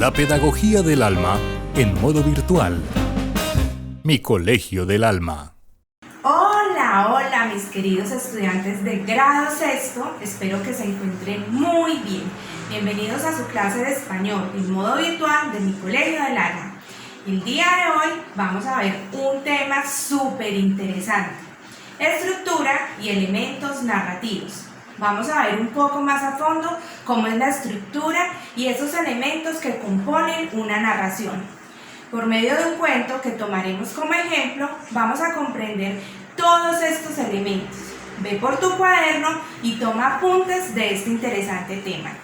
La pedagogía del alma en modo virtual. Mi Colegio del Alma. Hola mis queridos estudiantes de grado sexto, espero que se encuentren muy bien. Bienvenidos a su clase de español en modo virtual de Mi Colegio del Alma. El día de hoy vamos a ver un tema súper interesante: estructura y elementos narrativos. Vamos a ver un poco más a fondo cómo es la estructura y esos elementos que componen una narración. Por medio de un cuento que tomaremos como ejemplo, vamos a comprender todos estos elementos. Ve por tu cuaderno y toma apuntes de este interesante tema.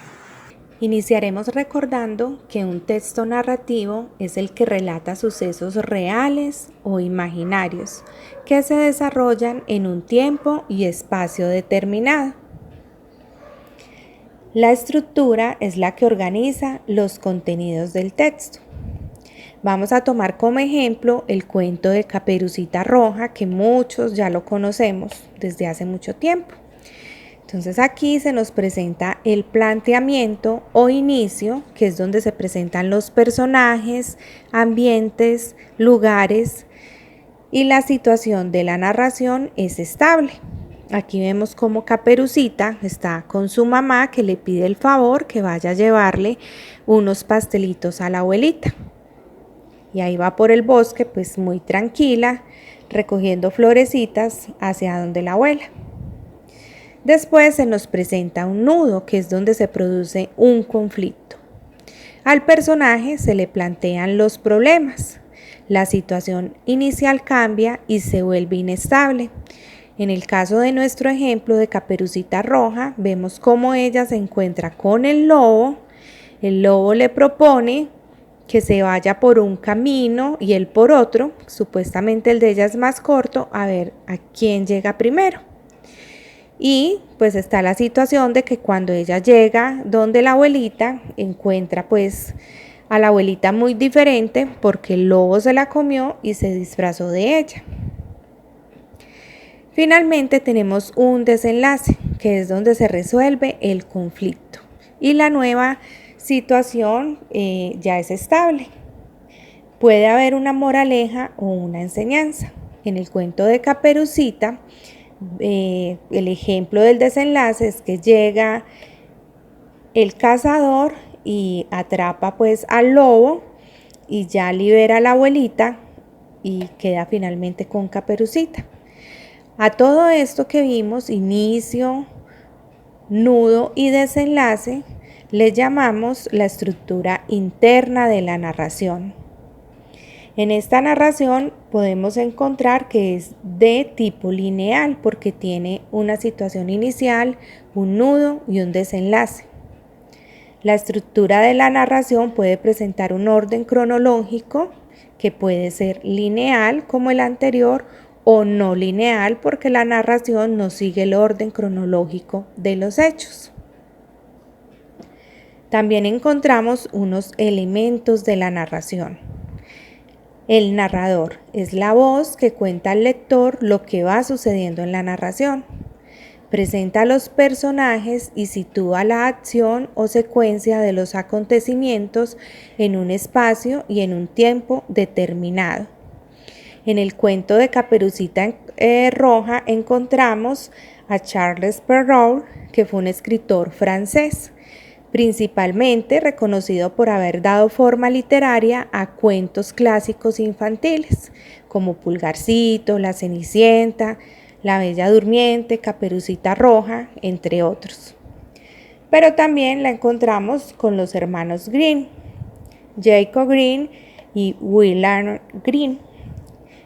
Iniciaremos recordando que un texto narrativo es el que relata sucesos reales o imaginarios que se desarrollan en un tiempo y espacio determinado. La estructura es la que organiza los contenidos del texto. Vamos a tomar como ejemplo el cuento de Caperucita Roja, que muchos ya lo conocemos desde hace mucho tiempo. Entonces aquí se nos presenta el planteamiento o inicio, que es donde se presentan los personajes, ambientes, lugares, y la situación de la narración es estable. Aquí vemos cómo Caperucita está con su mamá, que le pide el favor que vaya a llevarle unos pastelitos a la abuelita. Y ahí va por el bosque, pues muy tranquila, recogiendo florecitas hacia donde la abuela. Después se nos presenta un nudo, que es donde se produce un conflicto. Al personaje se le plantean los problemas. La situación inicial cambia y se vuelve inestable. En el caso de nuestro ejemplo de Caperucita Roja, vemos cómo ella se encuentra con el lobo. El lobo le propone que se vaya por un camino y él por otro. Supuestamente el de ella es más corto, a ver a quién llega primero. Y pues está la situación de que cuando ella llega donde la abuelita, encuentra pues a la abuelita muy diferente porque el lobo se la comió y se disfrazó de ella. Finalmente tenemos un desenlace, que es donde se resuelve el conflicto y la nueva situación ya es estable. Puede haber una moraleja o una enseñanza. En el cuento de Caperucita, el ejemplo del desenlace es que llega el cazador y atrapa pues al lobo y ya libera a la abuelita y queda finalmente con Caperucita. A todo esto que vimos, inicio, nudo y desenlace, le llamamos la estructura interna de la narración. En esta narración podemos encontrar que es de tipo lineal porque tiene una situación inicial, un nudo y un desenlace. La estructura de la narración puede presentar un orden cronológico que puede ser lineal como el anterior o no lineal porque la narración no sigue el orden cronológico de los hechos. También encontramos unos elementos de la narración. El narrador es la voz que cuenta al lector lo que va sucediendo en la narración. Presenta a los personajes y sitúa la acción o secuencia de los acontecimientos en un espacio y en un tiempo determinado. En el cuento de Caperucita Roja encontramos a Charles Perrault, que fue un escritor francés, principalmente reconocido por haber dado forma literaria a cuentos clásicos infantiles, como Pulgarcito, La Cenicienta, La Bella Durmiente, Caperucita Roja, entre otros. Pero también la encontramos con los hermanos Grimm, Jacob Grimm y Wilhelm Grimm.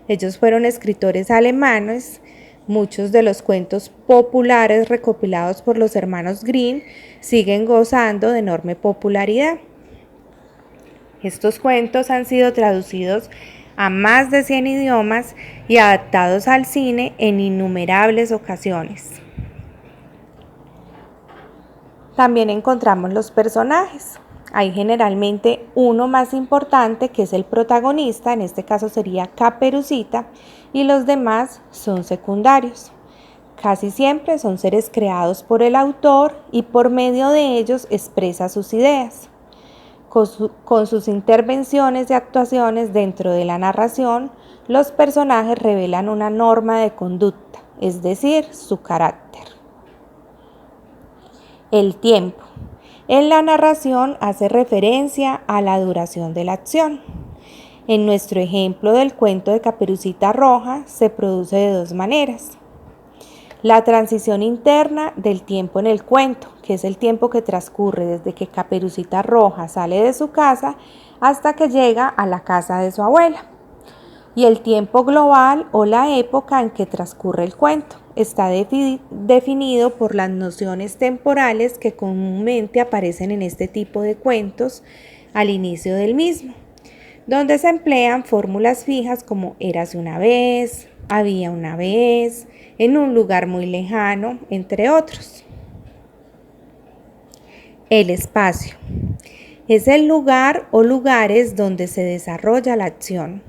Ellos fueron escritores alemanes. Muchos de los cuentos populares recopilados por los hermanos Grimm siguen gozando de enorme popularidad. Estos cuentos han sido traducidos a más de 100 idiomas y adaptados al cine en innumerables ocasiones. También encontramos los personajes. Hay generalmente uno más importante que es el protagonista, en este caso sería Caperucita, y los demás son secundarios. Casi siempre son seres creados por el autor y por medio de ellos expresa sus ideas. con sus intervenciones y actuaciones dentro de la narración, los personajes revelan una norma de conducta, es decir, su carácter. El tiempo. En la narración hace referencia a la duración de la acción. En nuestro ejemplo del cuento de Caperucita Roja se produce de dos maneras. La transición interna del tiempo en el cuento, que es el tiempo que transcurre desde que Caperucita Roja sale de su casa hasta que llega a la casa de su abuela. Y el tiempo global o la época en que transcurre el cuento está definido por las nociones temporales que comúnmente aparecen en este tipo de cuentos al inicio del mismo, donde se emplean fórmulas fijas como érase una vez, había una vez, en un lugar muy lejano, entre otros. El espacio es el lugar o lugares donde se desarrolla la acción.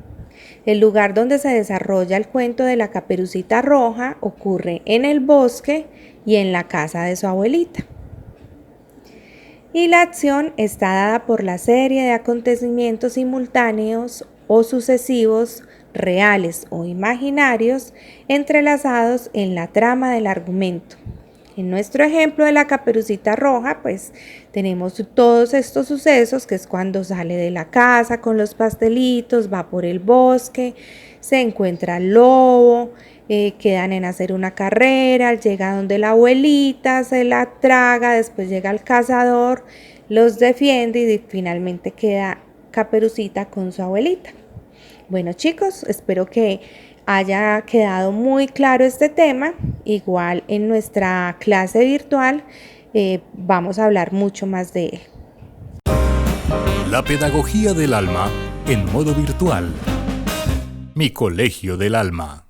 El lugar donde se desarrolla el cuento de la Caperucita Roja ocurre en el bosque y en la casa de su abuelita. Y la acción está dada por la serie de acontecimientos simultáneos o sucesivos, reales o imaginarios, entrelazados en la trama del argumento. En nuestro ejemplo de la Caperucita Roja, pues tenemos todos estos sucesos, que es cuando sale de la casa con los pastelitos, va por el bosque, se encuentra el lobo, quedan en hacer una carrera, llega donde la abuelita, se la traga, después llega el cazador, los defiende y finalmente queda Caperucita con su abuelita. Bueno, chicos, espero que haya quedado muy claro este tema. Igual en nuestra clase virtual vamos a hablar mucho más de él. La pedagogía del alma en modo virtual. Mi colegio del alma.